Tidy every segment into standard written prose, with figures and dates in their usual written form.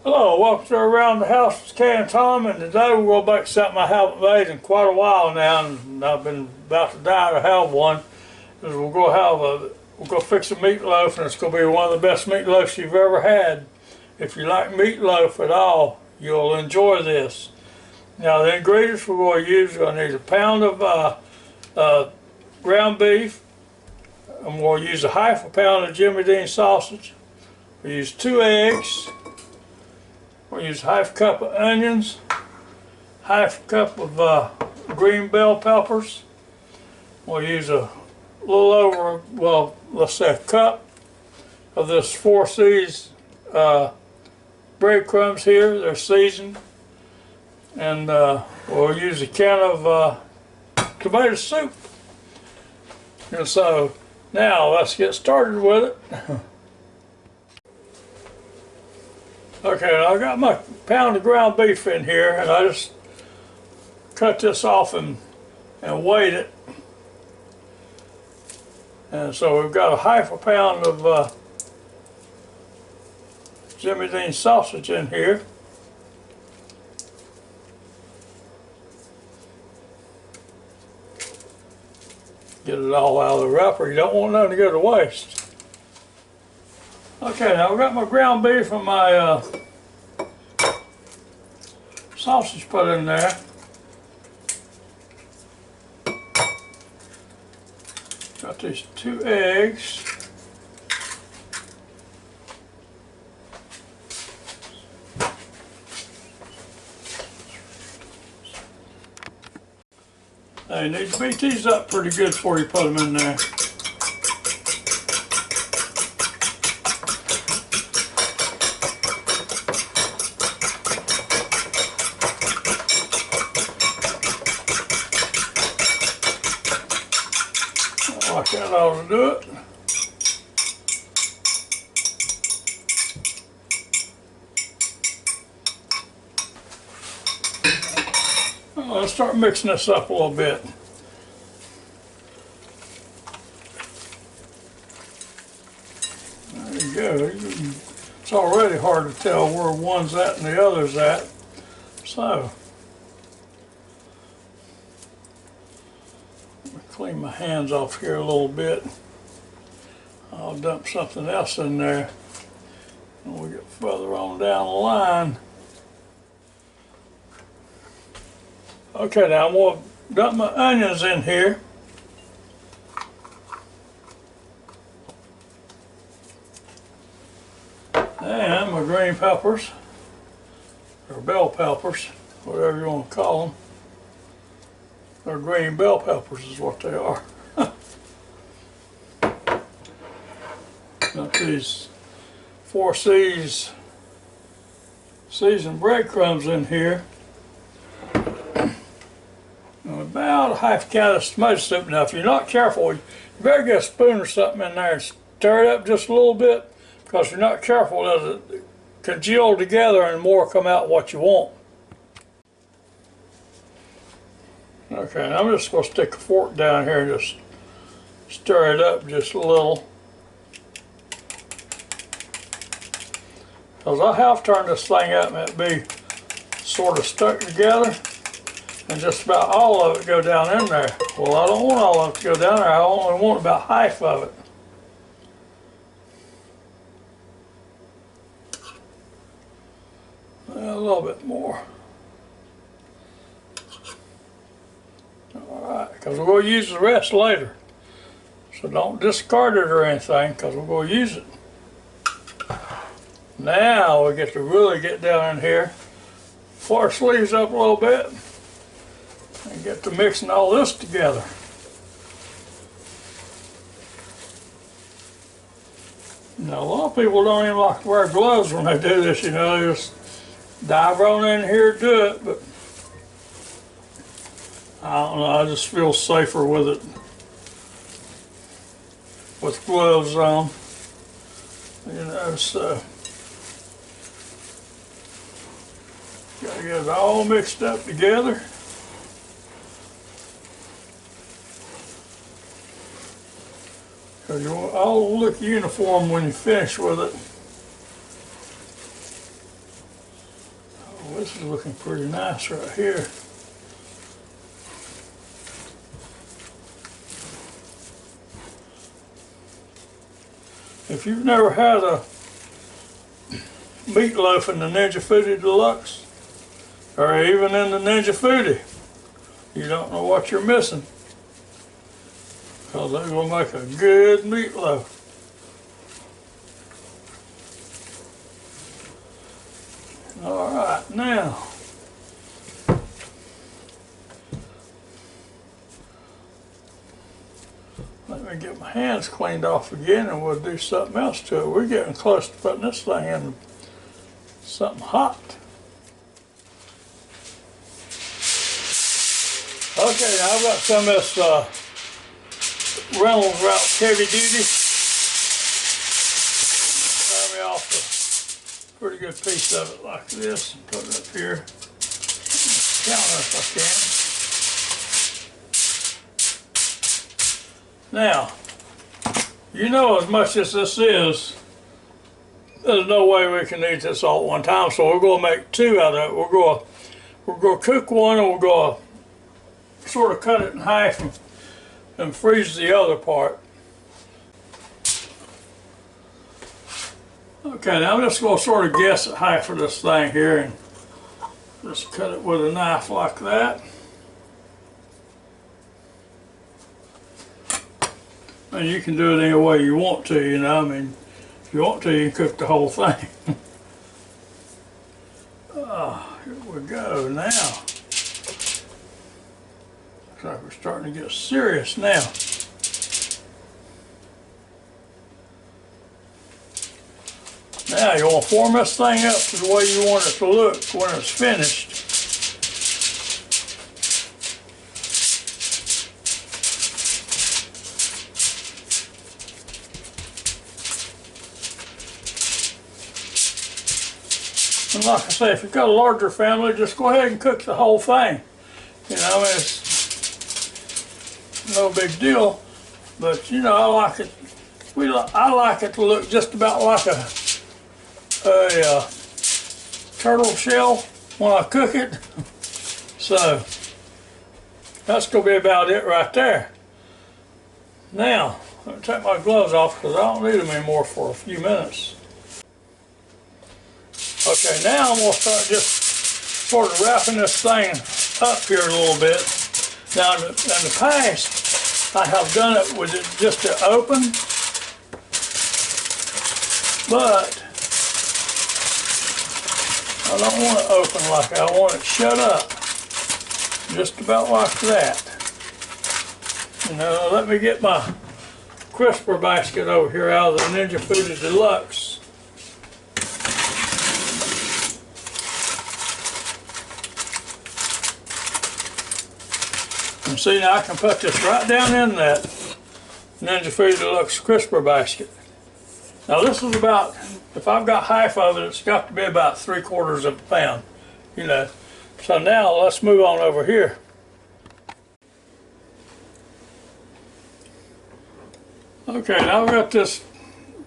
Hello, welcome to Around the House with Kay and Tom, and today we're going to make something I haven't made in quite a while now, and I've been about to die to have one. We're going to fix a meatloaf, and it's going to be one of the best meatloafs you've ever had. If you like meatloaf at all, you'll enjoy this. Now the ingredients we're going to use, we're going to need a pound of ground beef. I'm going to use a half a pound of Jimmy Dean sausage. We use 2 eggs. We'll use half a cup of onions, half a cup of green bell peppers. We'll use a little over, well, let's say a cup of this 4 C's breadcrumbs here. They're seasoned. And we'll use a can of tomato soup. And so now let's get started with it. Okay, I got my pound of ground beef in here, and I just cut this off and weighed it. And so we've got a half a pound of Jimmy Dean sausage in here. Get it all out of the wrapper. You don't want nothing to go to waste. Okay, now I've got my ground beef and my sausage put in there. Got these 2 eggs. Now you need to beat these up pretty good before you put them in there. Like that ought to do it. Well, let's start mixing this up a little bit. There you go. It's already hard to tell where one's at and the other's at. So, clean my hands off here a little bit. I'll dump something else in there and we'll get further on down the line. Okay, now I'm going to dump my onions in here. And my green peppers, or bell peppers, whatever you want to call them. They're green bell peppers is what they are. Got these 4 C's seasoned breadcrumbs in here. And about a half can of tomato soup. Now if you're not careful, you better get a spoon or something in there and stir it up just a little bit, because if you're not careful, it'll congeal together and more come out what you want. Okay, I'm just going to stick a fork down here and just stir it up just a little. Because I have turned this thing up and it be sort of stuck together and just about all of it go down in there. Well, I don't want all of it to go down there. I only want about half of it. A little bit more. Alright, because we're going to use the rest later. So don't discard it or anything, because we're going to use it. Now we get to really get down in here, pull our sleeves up a little bit, and get to mixing all this together. Now a lot of people don't even like to wear gloves when they do this, you know, they just dive on in here and do it, but I don't know, I just feel safer with it, with gloves on, you know, so gotta get it all mixed up together. Because you want all to look uniform when you finish with it. This is looking pretty nice right here. If you've never had a meatloaf in the Ninja FOODi Deluxe, or even in the Ninja FOODi, you don't know what you're missing. Because they're going to make a good meatloaf. Alright, now, let me get my hands cleaned off again and we'll do something else to it. We're getting close to putting this thing in something hot. Okay, now I've got some of this Reynolds route heavy duty. Tear me off a pretty good piece of it like this and put it up here. Counter if I can. Now, you know, as much as this is, there's no way we can eat this all at one time, so we're going to make two out of it. We're going to cook one and we're going to sort of cut it in half and freeze the other part. Okay, now I'm just going to sort of guess at half of this thing here and just cut it with a knife like that. And you can do it any way you want to, you know. I mean, if you want to, you can cook the whole thing. Here we go now. Looks like we're starting to get serious now. Now you want to form this thing up to the way you want it to look when it's finished. And like I say, if you've got a larger family, just go ahead and cook the whole thing. You know, it's no big deal, but you know, I like it. I like it to look just about like a turtle shell when I cook it. So that's going to be about it right there. Now, let me take my gloves off because I don't need them anymore for a few minutes. Okay, now I'm going to start just sort of wrapping this thing up here a little bit. Now in the past, I have done it with it just to open, but I don't want it open like that. I want it shut up, just about like that. You know, let me get my crisper basket over here out of the Ninja FOODi Deluxe. And see, now I can put this right down in that Ninja FOODi Deluxe crisper basket. Now this is about, if I've got half of it, it's got to be about 3/4 of a pound, you know. So now let's move on over here. Okay, now I've got this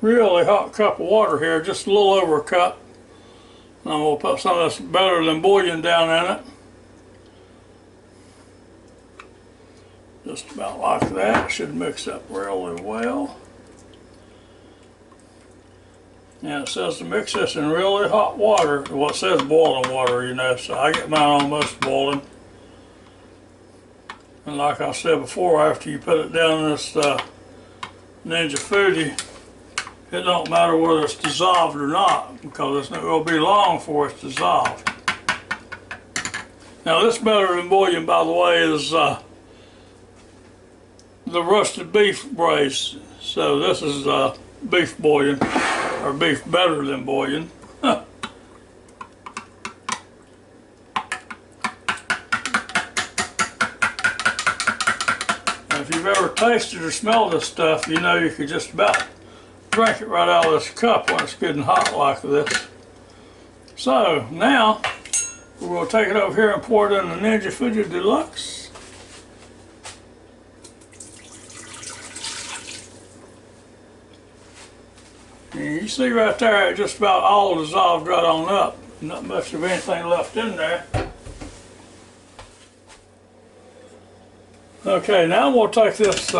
really hot cup of water here, just a little over a cup. And I'm going to put some of this better than bouillon down in it. Just about like that. Should mix up really well. And it says to mix this in really hot water. Well, it says boiling water, you know, so I get mine almost boiling. And like I said before, after you put it down in this Ninja FOODi, it don't matter whether it's dissolved or not, because it's not going to be long before it's dissolved. Now this better than bouillon, by the way, is the roasted beef braised. So this is beef bouillon, or beef better than bouillon. If you've ever tasted or smelled this stuff, you know you could just about drink it right out of this cup when it's good and hot like this. So now we're going to take it over here and pour it in the Ninja FOODi Deluxe. And you see right there, it just about all dissolved right on up. Not much of anything left in there. Okay, now I'm going to take this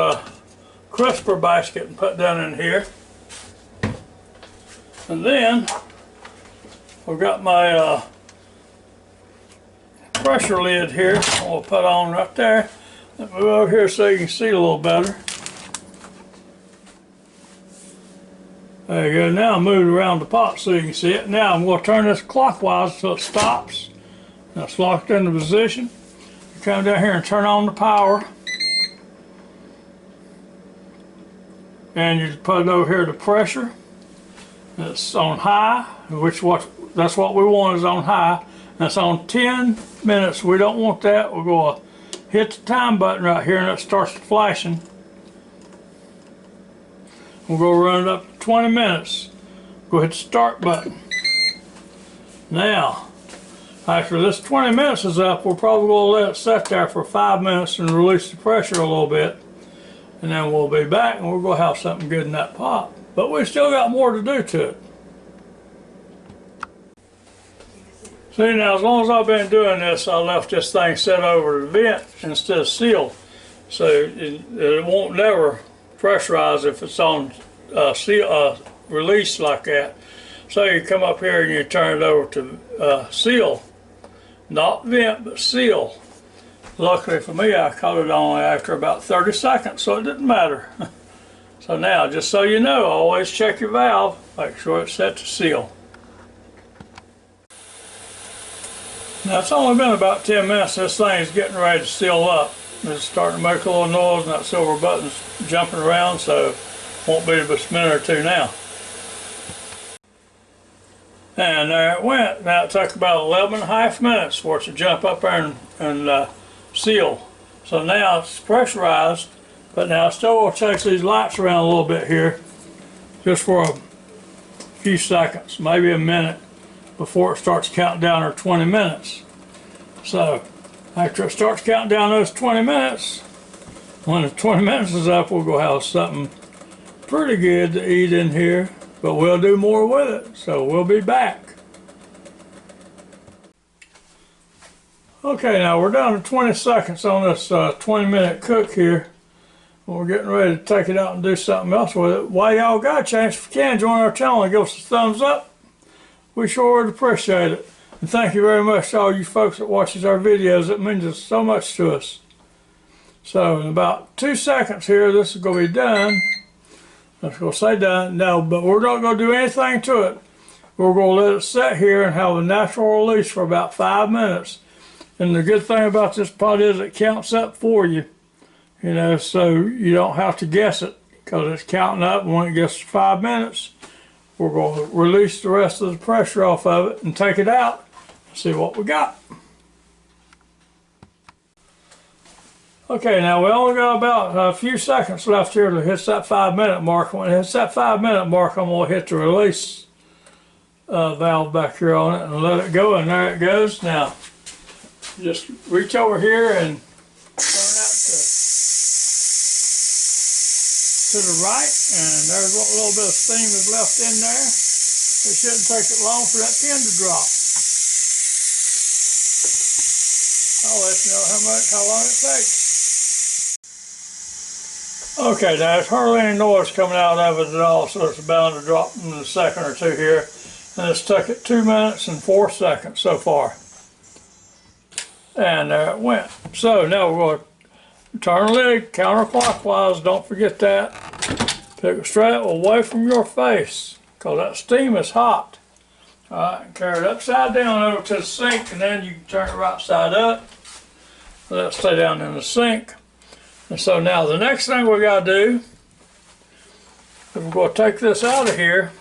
crisper basket and put down in here. And then I've got my pressure lid here. I'm going to put on right there. Let me move over here so you can see a little better. There you go. Now I moved around the pot so you can see it. Now I'm going to turn this clockwise until it stops. Now it's locked into position. You come down here and turn on the power. And you put it over here to pressure. It's on high, that's what we want is on high. That's on 10 minutes. We don't want that. We're going to hit the time button right here and it starts flashing. We'll go run it up to 20 minutes. Go hit the start button. Now, after this 20 minutes is up, we're probably going to let it sit there for 5 minutes and release the pressure a little bit. And then we'll be back and we're going to have something good in that pot. But we still got more to do to it. See, now as long as I've been doing this, I left this thing set over the vent instead of sealed. So it won't never pressurize if it's on release like that. So you come up here and you turn it over to seal. Not vent, but seal. Luckily for me, I caught it on after about 30 seconds, so it didn't matter. So now, just so you know, always check your valve. Make sure it's set to seal. Now, it's only been about 10 minutes. This thing is getting ready to seal up. It's starting to make a little noise, and that silver button's jumping around, so it won't be but a minute or two now. And there it went. Now, it took about 11.5 minutes for it to jump up there and seal. So now it's pressurized, but now I still will chase these lights around a little bit here, just for a few seconds, maybe a minute, before it starts counting down our 20 minutes. So after it starts counting down those 20 minutes, when the 20 minutes is up, we'll go have something pretty good to eat in here, but we'll do more with it, so we'll be back. Okay, now we're down to 20 seconds on this 20-minute cook here. We're getting ready to take it out and do something else with it. While y'all got a chance, if you can, join our channel and give us a thumbs up. We sure would appreciate it. And thank you very much to all you folks that watches our videos. It means so much to us. So in about 2 seconds here, this is going to be done. Let's go say done. No, but we're not going to do anything to it. We're going to let it sit here and have a natural release for about 5 minutes. And the good thing about this pot is it counts up for you. You know, so you don't have to guess it because it's counting up. And when it gets to 5 minutes, we're going to release the rest of the pressure off of it and take it out and see what we got. Okay, now we only got about a few seconds left here to hit that 5-minute mark. When it hits that 5-minute mark, I'm going to hit the release valve back here on it and let it go, and there it goes. Now, just reach over here and turn that to the right, and there's what little bit of steam is left in there. It shouldn't take it long for that pin to drop. I'll let you know how long it takes. Okay, now there's hardly any noise coming out of it at all, so it's bound to drop in a second or two here. And it's took it 2 minutes and 4 seconds so far. And there it went. So now we're going to turn the lid counterclockwise, don't forget that. Pick it straight away from your face, because that steam is hot. Alright, and carry it upside down over to the sink, and then you can turn it right side up. Let it stay down in the sink. And so now the next thing we got to do is we're going to take this out of here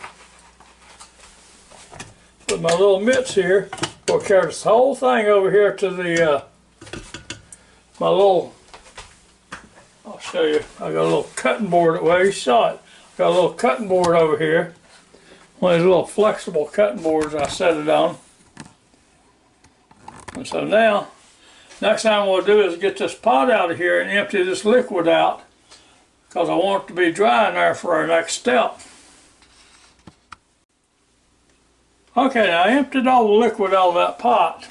with my little mitts here. We'll carry this whole thing over here to the my little, I'll show you, I got a little cutting board, well you saw it. Got a little cutting board over here. One of these little flexible cutting boards I set it on. And so now, next thing we'll do is get this pot out of here and empty this liquid out, because I want it to be dry in there for our next step. Okay, now I emptied all the liquid out of that pot.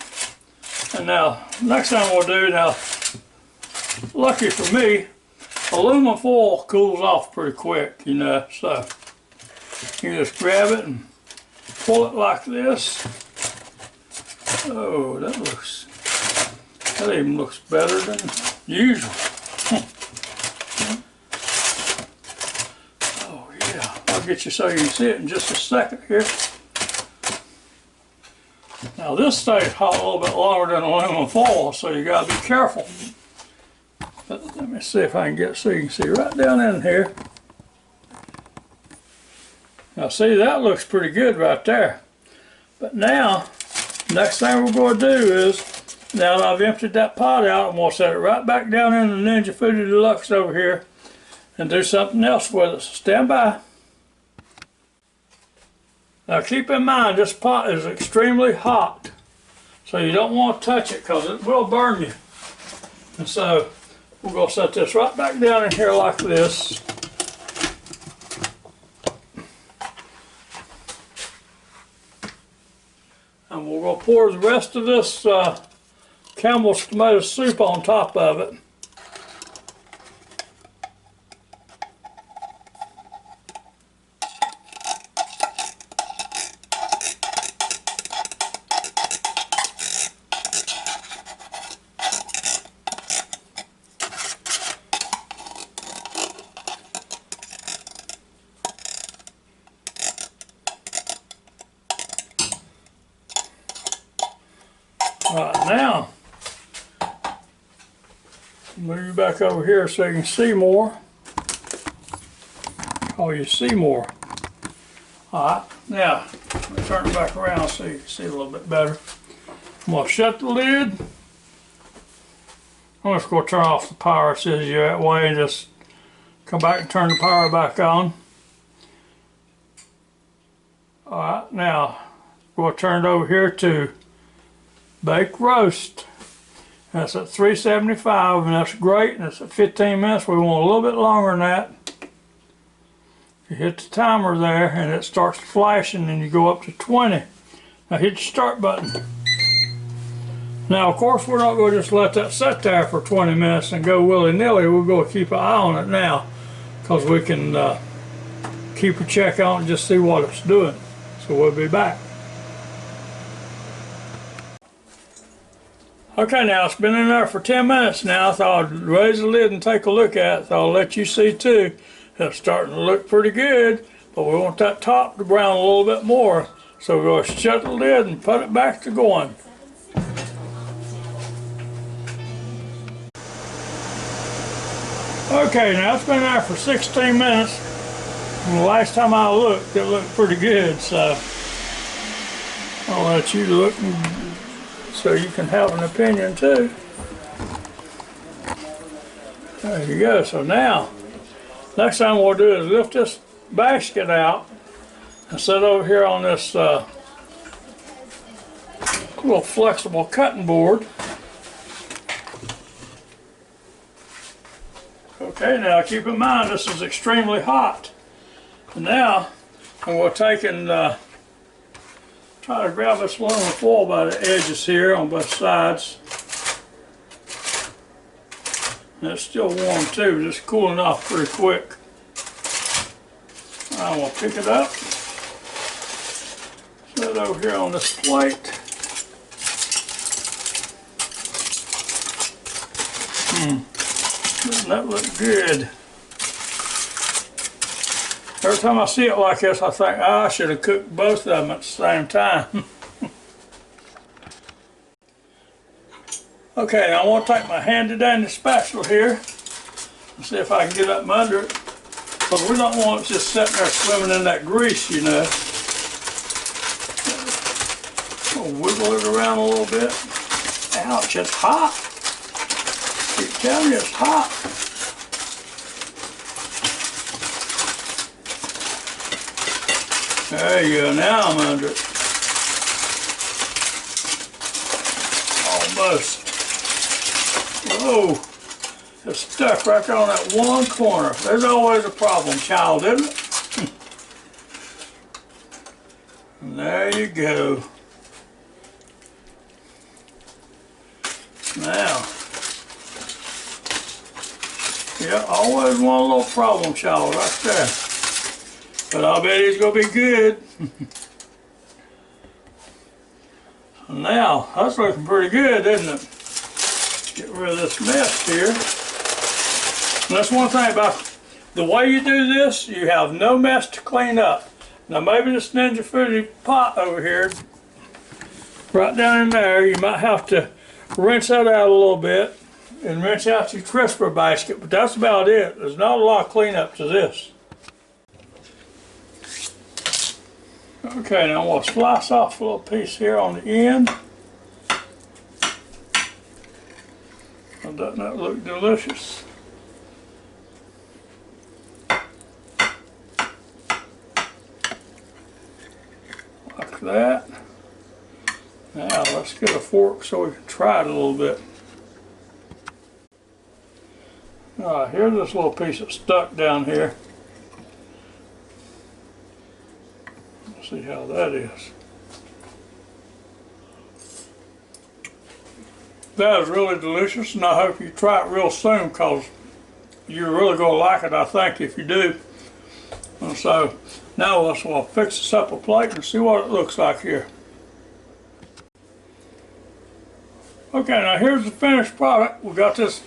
And now, next thing we'll do now, lucky for me, aluminum foil cools off pretty quick, you know, so you just grab it and pull it like this. Oh, that even looks better than usual. Oh yeah, I'll get you so you can see it in just a second here. Now this stays hot a little bit longer than aluminum foil, so you gotta be careful. But let me see if I can get it so you can see right down in here. Now see, that looks pretty good right there. But now, next thing we're going to do is, now that I've emptied that pot out, I'm going to set it right back down in the Ninja FOODi Deluxe over here and do something else with it. So stand by. Now keep in mind, this pot is extremely hot, so you don't want to touch it because it will burn you. And so we're going to set this right back down in here like this. And we're going to pour the rest of this Campbell's tomato soup on top of it. Alright, now, move you back over here so you can see more. Oh, you see more. Alright, now, let me turn it back around so you can see a little bit better. I'm going to shut the lid. I'm just going to turn off the power so you're that way and just come back and turn the power back on. Alright, now, I'm going to turn it over here to bake roast. That's at 375 and that's great, and it's at 15 minutes. We want a little bit longer than that. You hit the timer there and it starts flashing and you go up to 20. Now hit the start button. Now of course we're not going to just let that sit there for 20 minutes and go willy-nilly. We're going to keep an eye on it now because we can keep a check on it and just see what it's doing. So we'll be back. Okay, now it's been in there for 10 minutes now. I thought I'd raise the lid and take a look at it. So I'll let you see too. It's starting to look pretty good, but we want that top to brown a little bit more. So we're going to shut the lid and put it back to going. Okay, now it's been there for 16 minutes. And the last time I looked, it looked pretty good. So I'll let you look so you can have an opinion too. There you go. So now, next thing we'll do is lift this basket out and set over here on this little flexible cutting board. Okay, now keep in mind this is extremely hot. And now I'm going to take and try to grab this aluminum foil by the edges here on both sides. And it's still warm too, just cooling off pretty quick. I'm going to pick it up, set it over here on this plate. Doesn't that look good? Every time I see it like this, I think, oh, I should have cooked both of them at the same time. Okay, now I want to take my handy dandy spatula here and see if I can get up under it. But we don't want it just sitting there swimming in that grease, you know. We'll wiggle it around a little bit. Ouch, it's hot. I keep telling you it's hot. There you go, now I'm under it. Almost. Whoa, it's stuck right there on that one corner. There's always a problem, child, isn't it? And there There you go. Now, yeah, always one little problem child right there. But I bet he's gonna be good. Now, that's looking pretty good, isn't it? Get rid of this mess here. And that's one thing about the way you do this, you have no mess to clean up. Now maybe this Ninja FOODi pot over here, right down in there, you might have to rinse that out a little bit and rinse out your crisper basket, but that's about it. There's not a lot of cleanup to this. Okay, now I'm going to slice off a little piece here on the end. Doesn't that look delicious? Like that. Now let's get a fork so we can try it a little bit. Alright, here's this little piece that's stuck down here. Let's see how that is. That is really delicious, and I hope you try it real soon because you're really going to like it, I think, if you do. And so now we'll fix this up a plate and see what it looks like here. Okay, now here's the finished product. We got this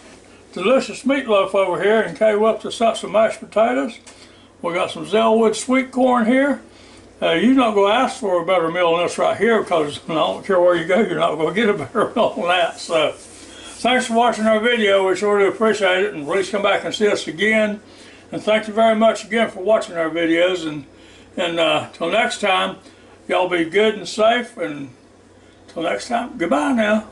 delicious meatloaf over here, and Kay whipped us up some mashed potatoes. We got some Zellwood sweet corn here. You're not going to ask for a better meal than this right here because I don't care where you go, you're not going to get a better meal than that. So, thanks for watching our video. We sure do appreciate it, and please come back and see us again. And thank you very much again for watching our videos. And till next time, y'all be good and safe. And till next time, goodbye now.